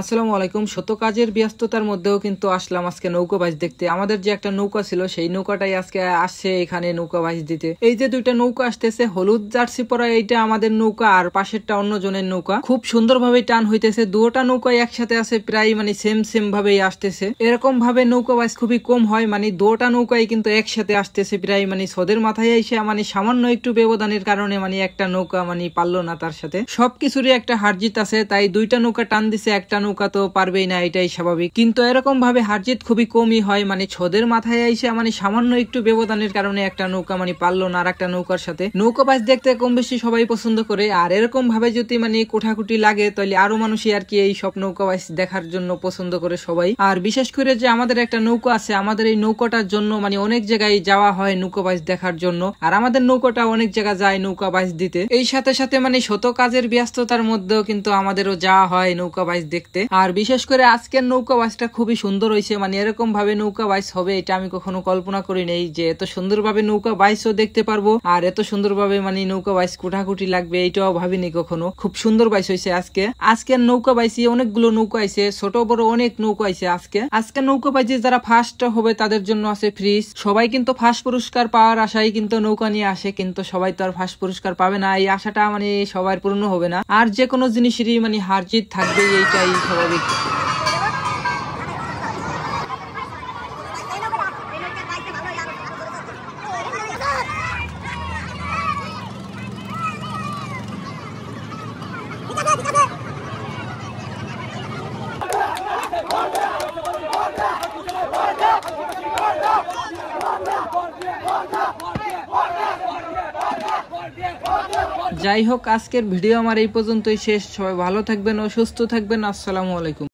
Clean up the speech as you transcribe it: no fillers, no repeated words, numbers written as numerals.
আসসালামু আলাইকুম। শত কাজের ব্যস্ততার মধ্যেও কিন্তু আসলাম আজকে নৌকা বাইচ দেখতে। আমাদের যে একটা নৌকা ছিল সেই নৌকাটাই আজকে আসছে এখানে নৌকা বাইচ দিতে। এই যে দুইটা নৌকা আসতেছে, হলুদ জার্সি পরা এইটা আমাদের নৌকা আর পাশেরটা অন্য জনের নৌকা। খুব সুন্দরভাবে টান হইতেছে, দুটা নৌকায় একসাথে আছে, প্রায় সেম ভাবেই আসতেছে। এরকম ভাবে নৌকা বাইচ খুবই কম হয়, দুটা নৌকাই কিন্তু একসাথে আসতেছে প্রায় সদের মাথায় এসে সামান্য একটু ব্যবধানের কারণে একটা নৌকা পারলো না তার সাথে। সবকিছুরই একটা হারজিত আছে, তাই দুইটা নৌকা টান দিছে, একটা নৌকা তো পারবেই না, এটাই স্বাভাবিক। কিন্তু এরকম ভাবে হারজিত খুবই কমই হয়, ছদের মাথায় এসে সামান্য একটু ব্যবধানের কারণে একটা নৌকা পারলো না আর একটা নৌকার সাথে। নৌকা বাইচ দেখতে কম বেশি সবাই পছন্দ করে, আর এরকম ভাবে যদি কোঠাকুটি লাগে তাহলে আরো মানুষই আর কি এই সব নৌকা বাইচ দেখার জন্য পছন্দ করে সবাই। আর বিশেষ করে যে আমাদের একটা নৌকা আছে, আমাদের এই নৌকাটার জন্য অনেক জায়গায় যাওয়া হয় নৌকা বাইচ দেখার জন্য, আর আমাদের নৌকাটা অনেক জায়গা যায় নৌকা বাইচ দিতে। এই সাথে সাথে শত কাজের ব্যস্ততার মধ্যেও কিন্তু আমাদেরও যাওয়া হয় নৌকা বাইচ দেখতে। আর বিশেষ করে আজকের নৌকা বাইচটা খুবই সুন্দর হয়েছে, এরকম ভাবে নৌকা বাইচ হবে এটা আমি কখনো কল্পনা করি নেই, যে এত সুন্দর ভাবে নৌকা বাইচও দেখতে পারবো আর এত সুন্দর ভাবে নৌকা বাইচ কুটাকুটি লাগবে এটাও ভাবিনি কখনো। খুব সুন্দর বাইচ হয়েছে আজকের নৌকা বাইচে অনেকগুলো নৌকা আইছে, ছোট বড় অনেক নৌকা আইছে। আজকে নৌকা বাইচে যারা ফার্স্ট হবে তাদের জন্য আছে ফ্রিজ। সবাই কিন্তু ফার্স্ট পুরস্কার পাওয়ার আশায় কিন্তু নৌকা নিয়ে আসে, কিন্তু সবাই তো আর ফার্স্ট পুরস্কার পাবে না, এই আশাটা সবার পূর্ণ হবে না। আর যে কোনো জিনিসেরই হার জিত থাকবে, এইটাই স্বাভাবিক। যাই হোক, আজকের ভিডিও আমার এই পর্যন্তই শেষ। সবাই ভালো থাকবেন ও সুস্থ থাকবেন। আসসালামু আলাইকুম।